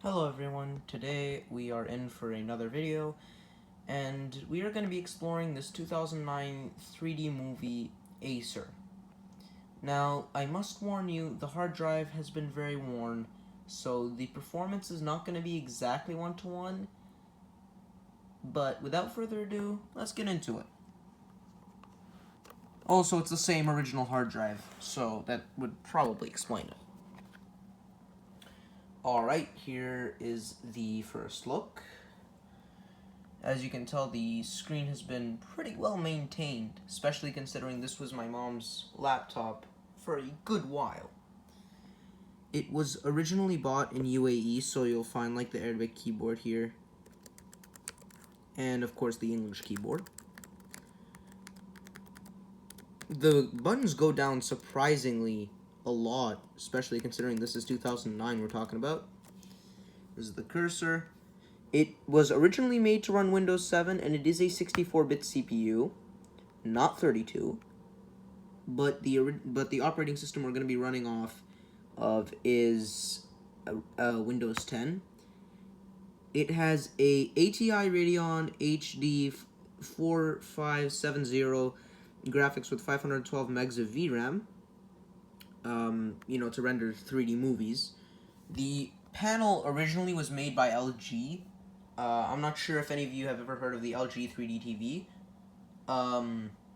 Hello everyone, today we are in for another video, and we are going to be exploring this 2009 3D movie, Acer. Now, I must warn you, the hard drive has been very worn, so the performance is not going to be exactly one-to-one, but without further ado, let's get into it. Also, it's the same original hard drive, so that would probably explain it. Alright, here is the first look. As you can tell, the screen has been pretty well maintained, especially considering this was my mom's laptop for a good while. It was originally bought in UAE, so you'll find like the Arabic keyboard here, and of course the English keyboard. The buttons go down surprisingly a lot, especially considering this is 2009 we're talking about. This is the cursor. It was originally made to run Windows 7, and it is a 64-bit CPU, not 32. But the operating system we're going to be running off of is Windows 10. It has a ATI Radeon HD 4570 graphics with 512 megs of VRAM. To render 3D movies. The panel originally was made by LG. I'm not sure if any of you have ever heard of the LG 3D TV.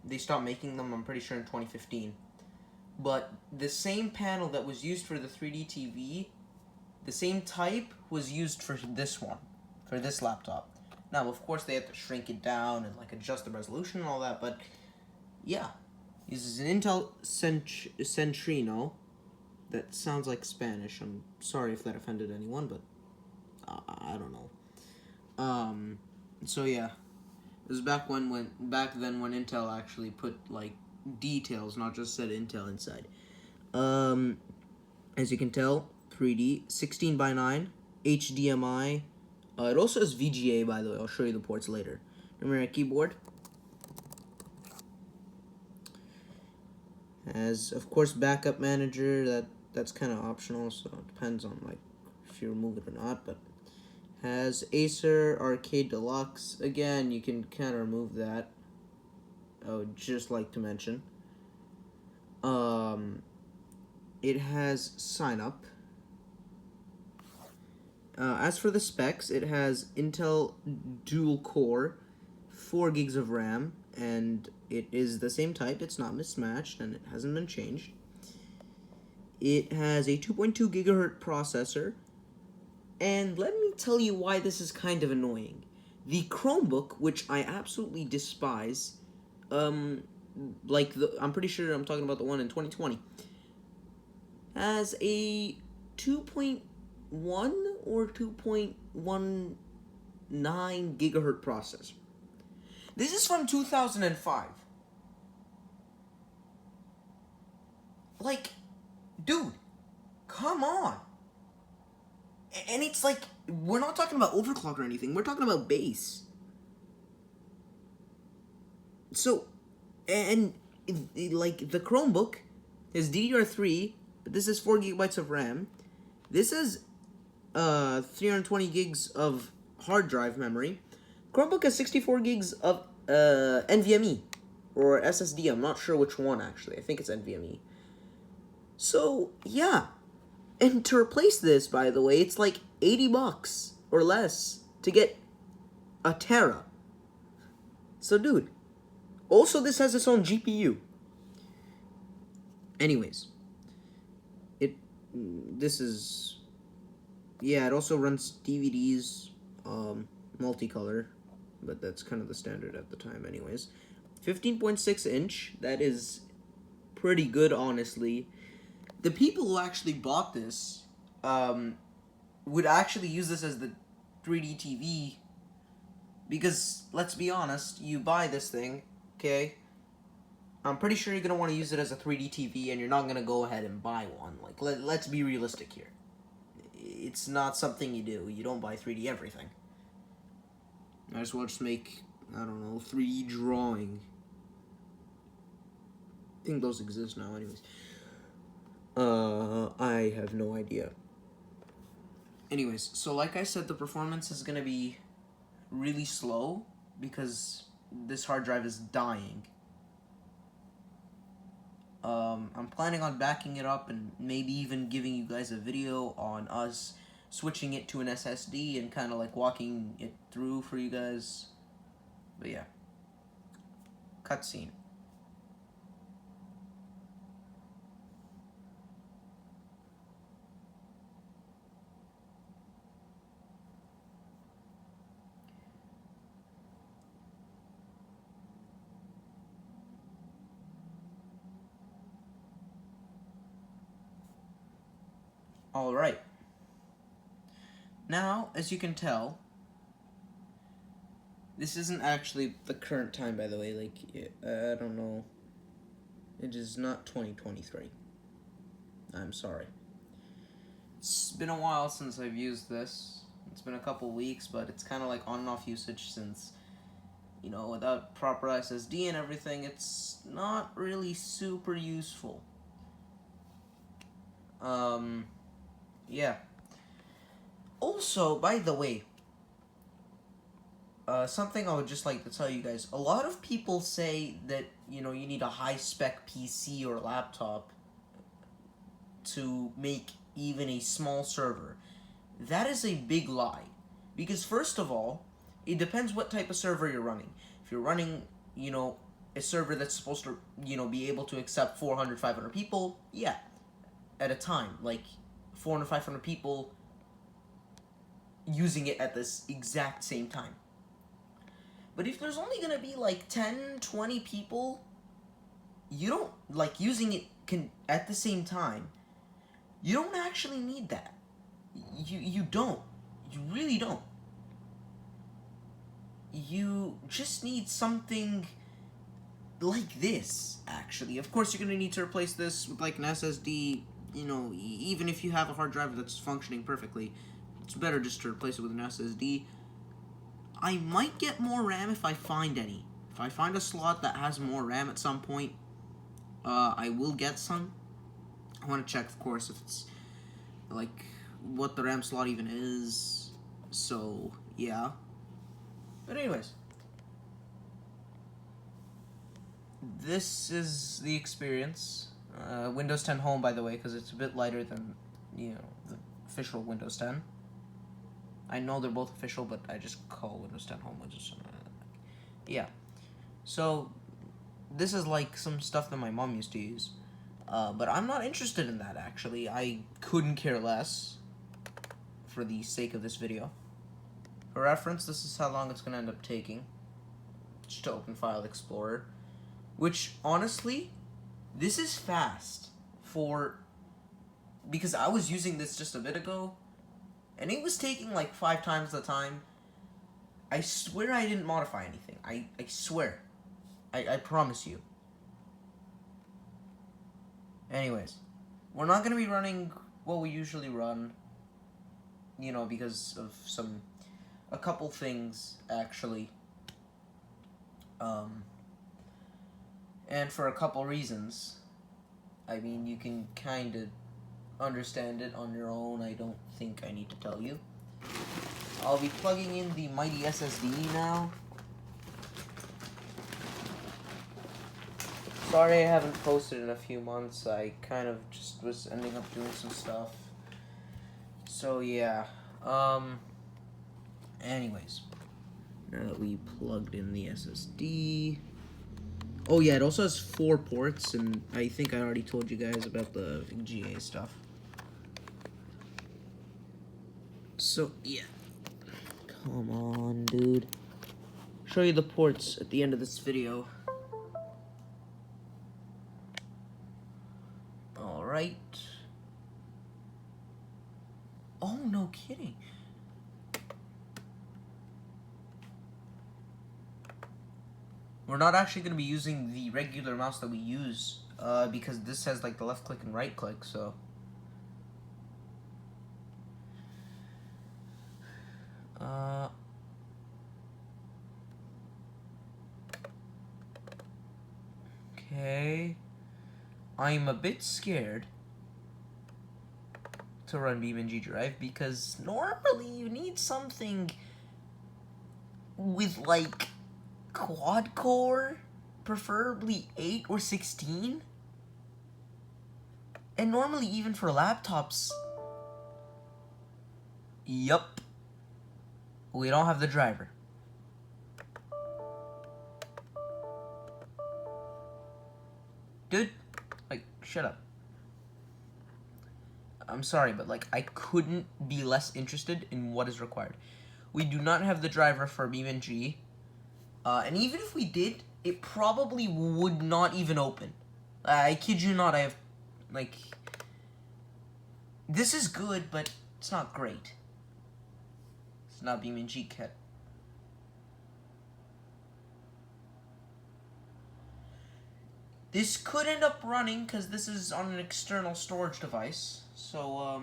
They stopped making them, I'm pretty sure, in 2015. But the same panel that was used for the 3D TV, the same type was used for this one, for this laptop. Now, of course, they had to shrink it down and adjust the resolution and all that, but yeah. This is an Intel Centrino. That sounds like Spanish. I'm sorry if that offended anyone, but I don't know. So yeah, it was back then when Intel actually put details, not just said Intel inside. As you can tell, 3D, 16:9, HDMI. It also has VGA, by the way. I'll show you the ports later. Remember a keyboard? Has, of course, backup manager. That's kind of optional, so it depends on if you remove it or not. But has Acer Arcade Deluxe. Again, you can kind of remove that. I would just like to mention. It has sign up. As for the specs, it has Intel dual core, 4 gigs of RAM, and it is the same type. It's not mismatched, and it hasn't been changed. It has a 2.2 gigahertz processor, and let me tell you why this is kind of annoying. The Chromebook, which I absolutely despise, I'm pretty sure I'm talking about the one in 2020, has a 2.1 or 2.19 gigahertz processor. This is from 2005. Dude, come on. And it's we're not talking about overclock or anything. We're talking about base. So, and the Chromebook has DDR3, but this is 4 gigabytes of RAM. This is 320 gigs of hard drive memory. Chromebook has 64 gigs of NVMe or SSD. I'm not sure which one, actually. I think it's NVMe. So, yeah. And to replace this, by the way, it's like $80 or less to get a tera. So, dude. Also, this has its own GPU. Anyways. It also runs DVDs, multicolor, but that's kind of the standard at the time anyways. 15.6 inch, that is pretty good, honestly. The people who actually bought this would actually use this as the 3D TV, because let's be honest, you buy this thing, okay? I'm pretty sure you're going to want to use it as a 3D TV, and you're not going to go ahead and buy one. Let's be realistic here. It's not something you do. You don't buy 3D everything. Might as well just make, I don't know, 3D drawing. I think those exist now anyways. I have no idea. Anyways, so like I said, the performance is gonna be really slow because this hard drive is dying. I'm planning on backing it up and maybe even giving you guys a video on us switching it to an SSD and kind of like walking it through for you guys. But yeah. Cutscene. Alright. Now, as you can tell, this isn't actually the current time, by the way. Like, I don't know. It is not 2023. I'm sorry. It's been a while since I've used this. It's been a couple weeks, but it's kind of like on and off usage since, you know, without proper SSD and everything, it's not really super useful. Yeah. Also, by the way, something I would just like to tell you guys. A lot of people say that, you know, you need a high-spec PC or laptop to make even a small server. That is a big lie. Because first of all, it depends what type of server you're running. If you're running, you know, a server that's supposed to, you know, be able to accept 400, 500 people, yeah, at a time. Like, 400, 500 people using it at this exact same time. But if there's only gonna be like 10, 20 people, you don't, like, using it at the same time, you don't actually need that. You don't. You really don't. You just need something like this, actually. Of course, you're gonna need to replace this with like an SSD, you know, even if you have a hard drive that's functioning perfectly, it's better just to replace it with an SSD. I might get more RAM if I find any. If I find a slot that has more RAM at some point, I will get some. I want to check, of course, if it's, like, what the RAM slot even is. So, yeah. But anyways. This is the experience. Windows 10 Home, by the way, because it's a bit lighter than, you know, the official Windows 10. I know they're both official, but I just call Windows 10 Home. Yeah. So, this is like some stuff that my mom used to use. But I'm not interested in that, actually. I couldn't care less for the sake of this video. For reference, this is how long it's going to end up taking. Just to open File Explorer. Which, honestly, this is fast because I was using this just a bit ago, and it was taking like 5 times the time. I swear I didn't modify anything. I swear. I promise you. Anyways, we're not going to be running what we usually run, you know, because of a couple things, actually. And for a couple reasons. I mean, you can kind of understand it on your own. I don't think I need to tell you. I'll be plugging in the mighty SSD now. Sorry I haven't posted in a few months. I kind of just was ending up doing some stuff. So yeah. Anyways. Now that we plugged in the SSD. Oh yeah, it also has 4 ports, and I think I already told you guys about the GA stuff. So, yeah. Come on, dude. Show you the ports at the end of this video. Alright. Oh, no kidding. We're not actually going to be using the regular mouse that we use, because this has like the left click and right click, so. Okay. I'm a bit scared. to run BeamNG Drive, because normally you need something with like quad core, preferably 8 or 16. And normally even for laptops, yup, we don't have the driver. Dude, like, shut up. I'm sorry, but like, I couldn't be less interested in what is required. We do not have the driver for BeamNG, and even if we did, it probably would not even open. I kid you not, I have, like, this is good, but it's not great. It's not BeamNG kit. This could end up running, because this is on an external storage device, so,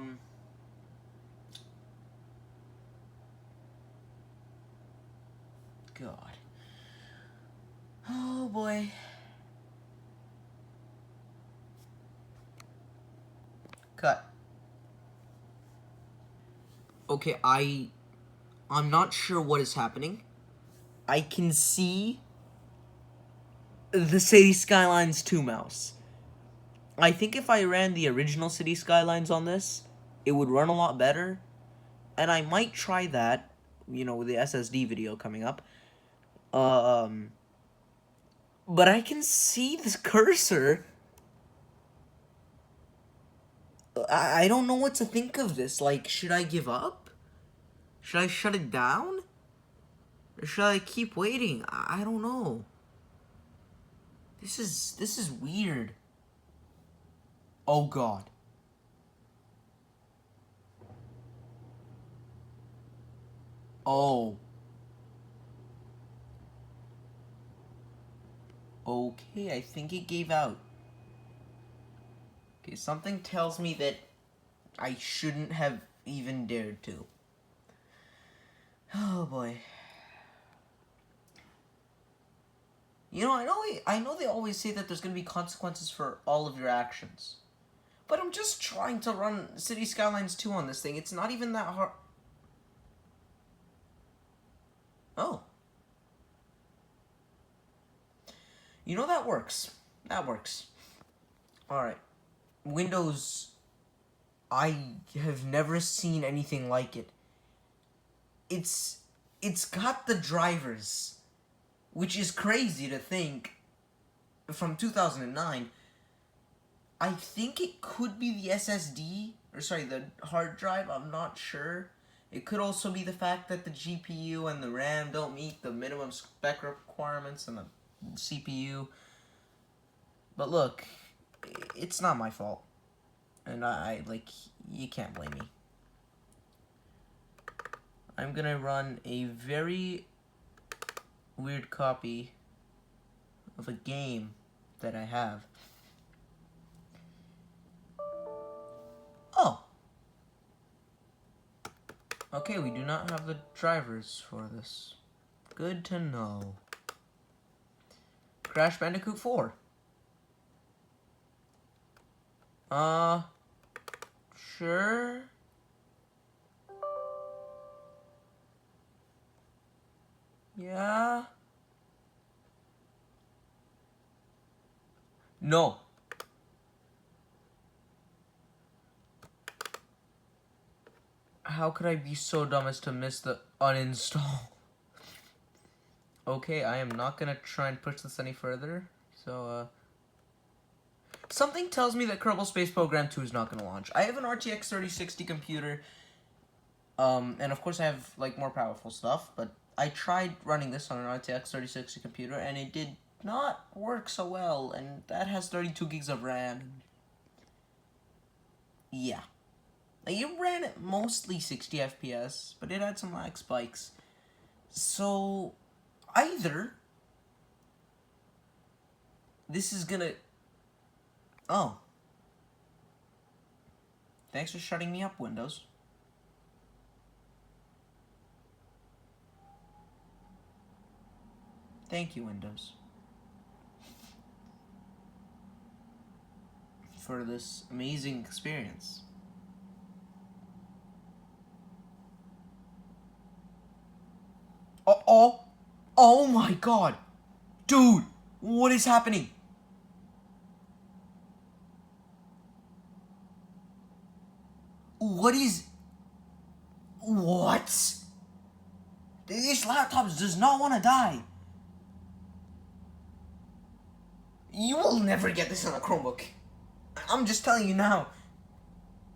God. Oh, boy. Cut. Okay, I'm not sure what is happening. I can see the City Skylines 2 mouse. I think if I ran the original City Skylines on this, it would run a lot better. And I might try that, you know, with the SSD video coming up. But I can see this cursor. I don't know what to think of this. Like, should I give up? Should I shut it down? Or should I keep waiting? I don't know. This is weird. Oh, God. Oh. Okay, I think it gave out. Okay, something tells me that I shouldn't have even dared to. Oh, boy. You know, I know they always say that there's going to be consequences for all of your actions. But I'm just trying to run City Skylines 2 on this thing. It's not even that hard. Oh. You know, that works. That works. Alright. Windows, I have never seen anything like it. It's got the drivers, which is crazy to think, from 2009. I think it could be the SSD, or sorry, the hard drive, I'm not sure. It could also be the fact that the GPU and the RAM don't meet the minimum spec requirements and the CPU. But look, it's not my fault. And I like, you can't blame me. I'm gonna run a very weird copy of a game that I have. Oh. Okay, we do not have the drivers for this. Good to know. Crash Bandicoot 4. Sure. Yeah. No. How could I be so dumb as to miss the uninstall? Okay, I am not gonna try and push this any further. So, something tells me that Kerbal Space Program 2 is not gonna launch. I have an RTX 3060 computer, and of course I have, like, more powerful stuff, but I tried running this on an RTX 3060 computer, and it did not work so well, and that has 32 gigs of RAM. Yeah. Like, it ran at mostly 60 FPS, but it had some lag spikes. So, either this is gonna... Oh. Thanks for shutting me up, Windows. Thank you, Windows, for this amazing experience. Oh, oh my god. Dude, what is happening? What is... What? This laptop does not want to die. You will never get this on a Chromebook. I'm just telling you now.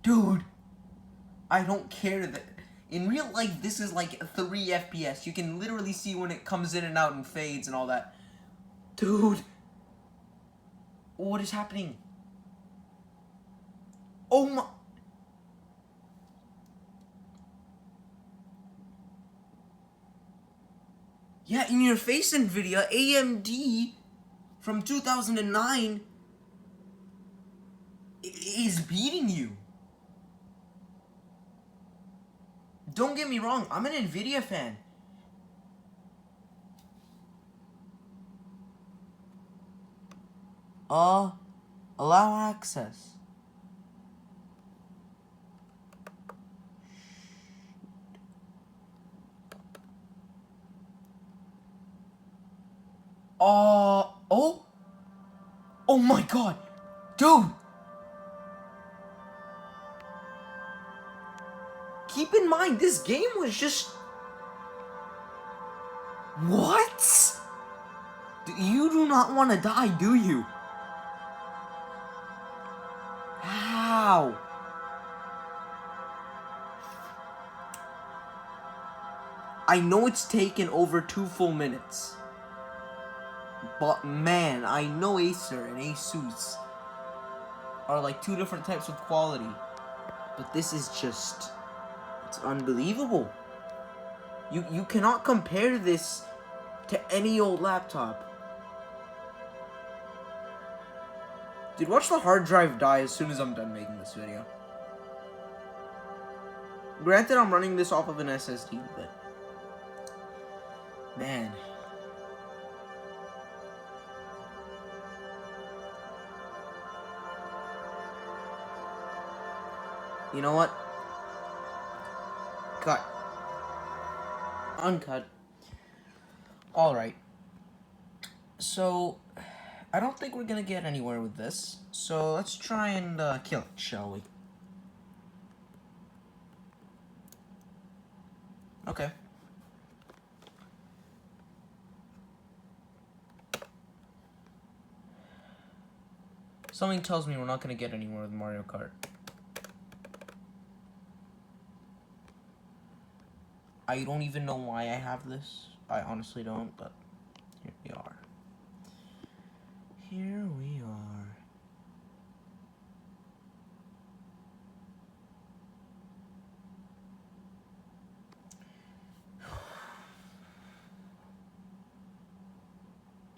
Dude, I don't care that... In real life, this is like 3 FPS. You can literally see when it comes in and out and fades and all that. Dude. What is happening? Oh my... Yeah, in your face NVIDIA, AMD from 2009 is beating you. Don't get me wrong, I'm an NVIDIA fan. Allow access. Oh my god, dude. Keep in mind, this game was just... What? You do not want to die, do you? How? I know it's taken over 2 full minutes. But man, I know Acer and Asus are like 2 different types of quality. But this is just... It's unbelievable. You cannot compare this to any old laptop. Dude, watch the hard drive die as soon as I'm done making this video. Granted, I'm running this off of an SSD, but... Man. You know what? Cut. Uncut. Alright. So, I don't think we're gonna get anywhere with this. So, let's try and kill it, shall we? Okay. Something tells me we're not gonna get anywhere with Mario Kart. I don't even know why I have this. I honestly don't, but here we are. Here we are.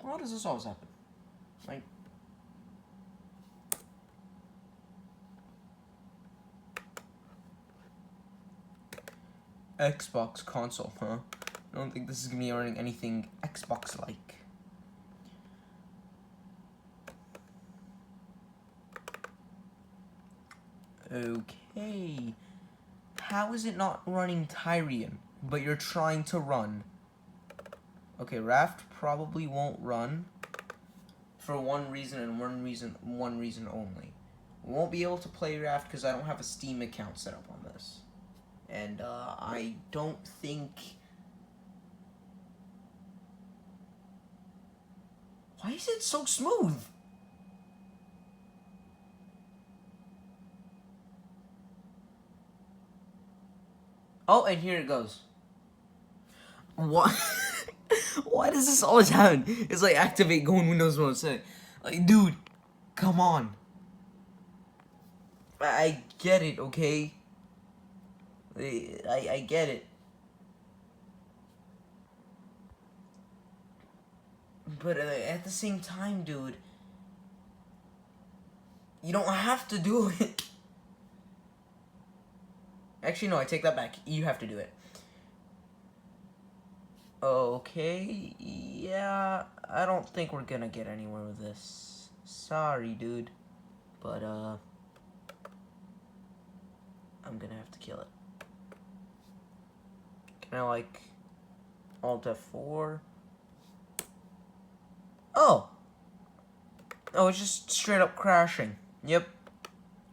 Why does this always happen? Like... Xbox console, huh? I don't think this is gonna be earning anything Xbox-like. Okay. How is it not running Tyrion, but you're trying to run? Okay, Raft probably won't run for one reason and one reason only. We won't be able to play Raft because I don't have a Steam account set up on this. And, I don't think... Why is it so smooth? Oh, and here it goes. What? Why does this always happen? It's like activate, go in Windows mode, say. Like, dude, come on. I get it, okay? I get it. But at the same time, dude, you don't have to do it. Actually, no, I take that back. You have to do it. Okay, yeah, I don't think we're gonna get anywhere with this. Sorry, dude. But, I'm gonna have to kill it. Can I, like... Alt F4. Oh! Oh, it's just straight up crashing. Yep.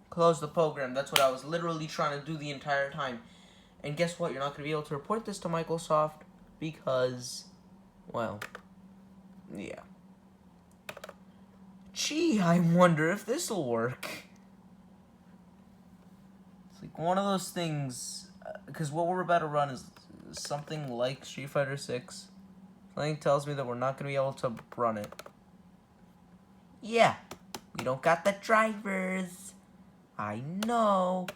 Close the program. That's what I was literally trying to do the entire time. And guess what? You're not going to be able to report this to Microsoft because, well, yeah. Gee, I wonder if this will work. It's like one of those things, because what we're about to run is something like Street Fighter 6. Something tells me that we're not going to be able to run it. Yeah, we don't got the drivers. I know.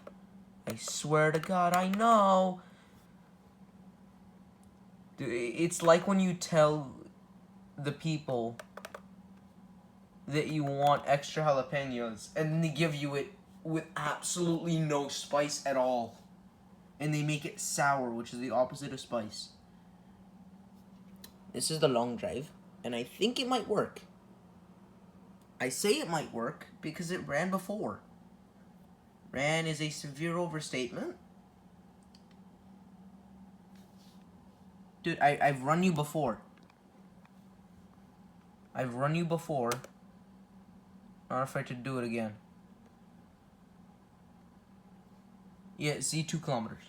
I swear to God, I know. Dude, it's like when you tell the people that you want extra jalapenos, and then they give you it with absolutely no spice at all. And they make it sour, which is the opposite of spice. This is the long drive, and I think it might work. I say it might work because it ran before. Ran is a severe overstatement. Dude, I've run you before. I've run you before. Not afraid to do it again. Yeah, see, 2 kilometers.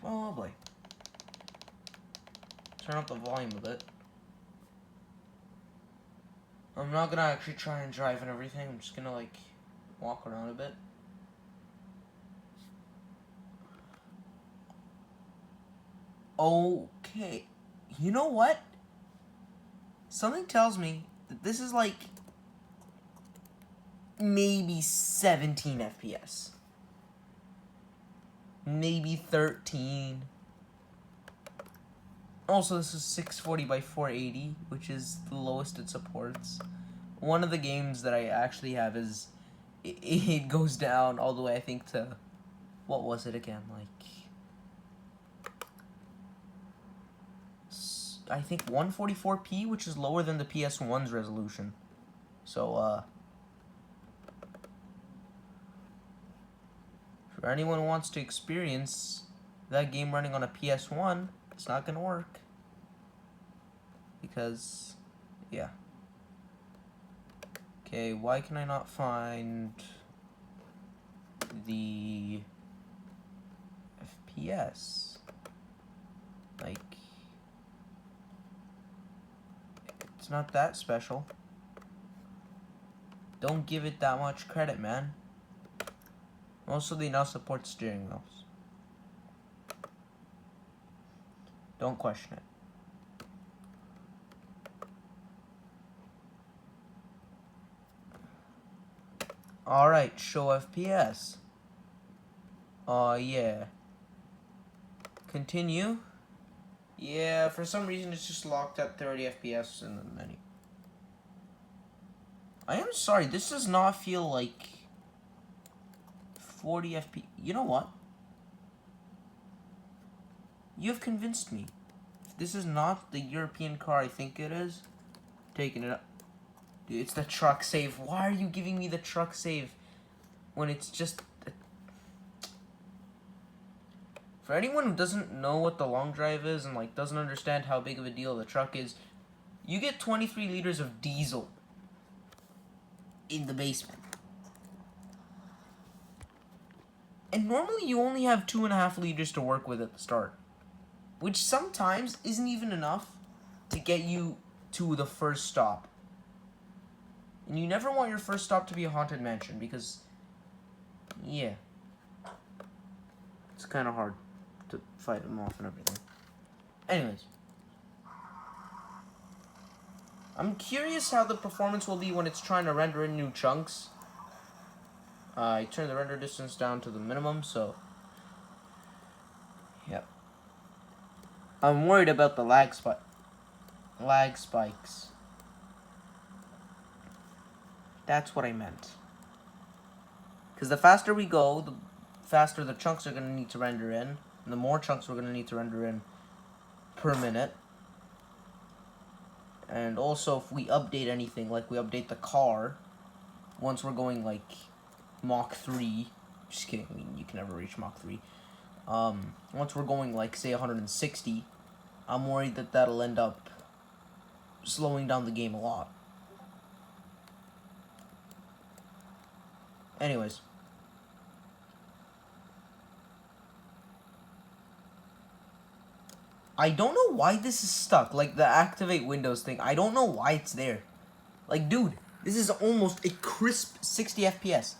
Oh boy. Turn up the volume a bit. I'm not gonna actually try and drive and everything. I'm just gonna, like, walk around a bit. Okay. You know what? Something tells me that this is, like, maybe 17 FPS. Maybe 13. Also, this is 640 by 480, which is the lowest it supports. One of the games that I actually have is, it goes down all the way, I think, to, what was it again, like, I think 144p, which is lower than the PS1's resolution. So, for anyone who wants to experience that game running on a PS1, it's not gonna work. Because, yeah. Okay, why can I not find the FPS? Like, it's not that special. Don't give it that much credit, man. Also, they now support steering wheels. Don't question it. Alright, show FPS. Yeah. Continue. Yeah, for some reason it's just locked at 30 FPS in the menu. I am sorry, this does not feel like 40 FPS. You know what? You have convinced me. If this is not the European car I think it is, taking it up. Dude, it's the truck save. Why are you giving me the truck save when it's just... For anyone who doesn't know what the long drive is and, like, doesn't understand how big of a deal the truck is, you get 23 liters of diesel in the basement. And normally you only have 2.5 liters to work with at the start, which sometimes isn't even enough to get you to the first stop. And you never want your first stop to be a haunted mansion because, yeah, it's kind of hard to fight them off and everything. Anyways, I'm curious how the performance will be when it's trying to render in new chunks. I turned the render distance down to the minimum, so, yep. I'm worried about the lag spikes. That's what I meant. Because the faster we go, the faster the chunks are going to need to render in. And the more chunks we're going to need to render in per minute. And also, if we update anything, like we update the car, once we're going, like, Mach 3. Just kidding, I mean, you can never reach Mach 3. Once we're going, like, say 160, I'm worried that that'll end up slowing down the game a lot. Anyways. I don't know why this is stuck. Like, the activate Windows thing. I don't know why it's there. Like, dude, this is almost a crisp 60 FPS.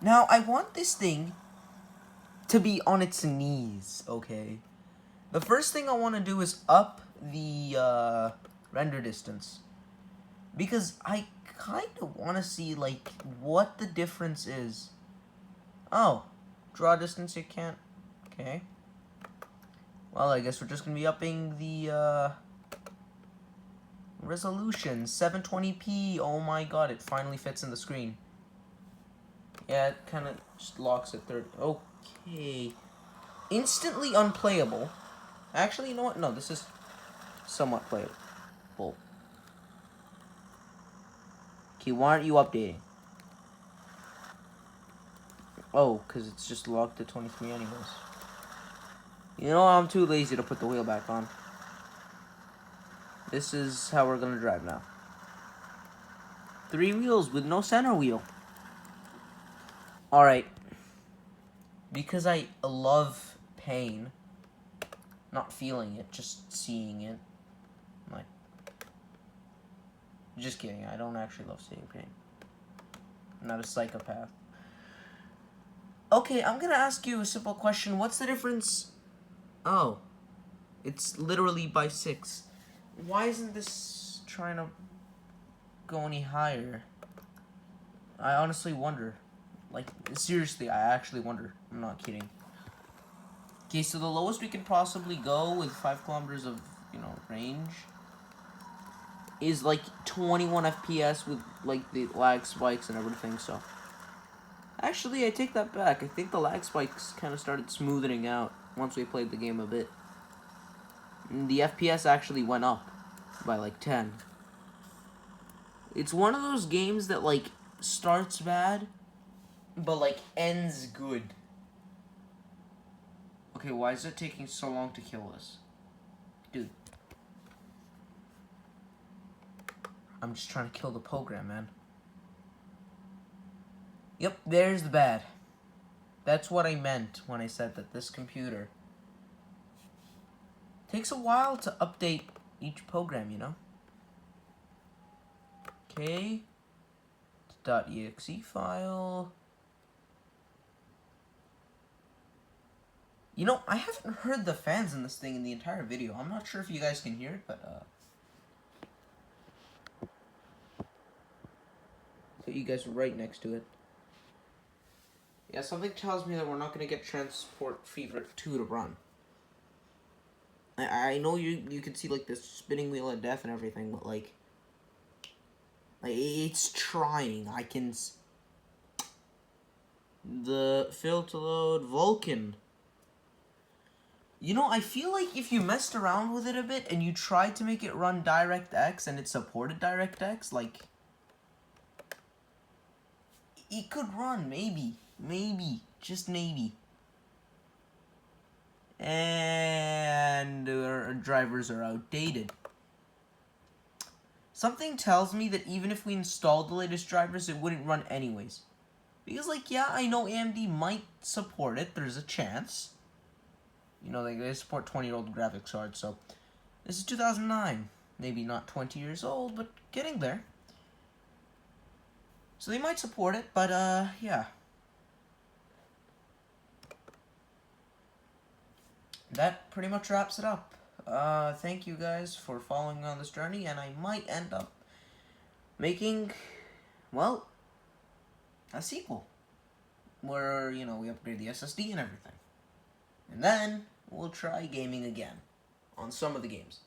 Now, I want this thing to be on its knees, okay? The first thing I want to do is up the render distance. Because I kind of want to see, like, what the difference is. Oh, draw distance you can't. Okay. Well, I guess we're just going to be upping the resolution. 720p. Oh my god, it finally fits in the screen. Yeah, it kind of just locks at 30. Okay. Instantly unplayable. Actually, you know what? No, this is somewhat playable. Okay, why aren't you updating? Oh, because it's just locked at 23 anyways. You know, I'm too lazy to put the wheel back on. This is how we're going to drive now. 3 wheels with no center wheel. Alright. Because I love pain. Not feeling it, just seeing it. Like, just kidding, I don't actually love seeing pain. I'm not a psychopath. Okay, I'm gonna ask you a simple question. What's the difference? Oh. It's literally by 6. Why isn't this trying to go any higher? I honestly wonder. Like, seriously, I actually wonder. I'm not kidding. Okay, so the lowest we could possibly go with 5 kilometers of, range is like 21 FPS with, like, the lag spikes and everything, so. Actually, I take that back. I think the lag spikes kind of started smoothing out once we played the game a bit. And the FPS actually went up by, like, 10. It's one of those games that, like, starts bad, but, like, ends good. Okay, why is it taking so long to kill us? Dude. I'm just trying to kill the program, man. Yep, there's the bad. That's what I meant when I said that this computer takes a while to update each program, you know? Okay. .exe file. You know, I haven't heard the fans in this thing in the entire video. I'm not sure if you guys can hear it, but, so you guys are right next to it. Yeah, something tells me that we're not going to get Transport Fever 2 to run. I know you can see, like, this spinning wheel of death and everything, but, like it's trying. I can... The fail to load Vulcan. You know, I feel like if you messed around with it a bit and you tried to make it run DirectX and it supported DirectX, like, it could run, maybe. Maybe. Just maybe. And our drivers are outdated. Something tells me that even if we installed the latest drivers, it wouldn't run anyways. Because, like, yeah, I know AMD might support it. There's a chance. You know, they support 20-year-old graphics cards, so... This is 2009. Maybe not 20 years old, but getting there. So they might support it, but, yeah. That pretty much wraps it up. Thank you guys for following me on this journey, and I might end up making, well, a sequel. Where, you know, we upgrade the SSD and everything. And then, we'll try gaming again on some of the games.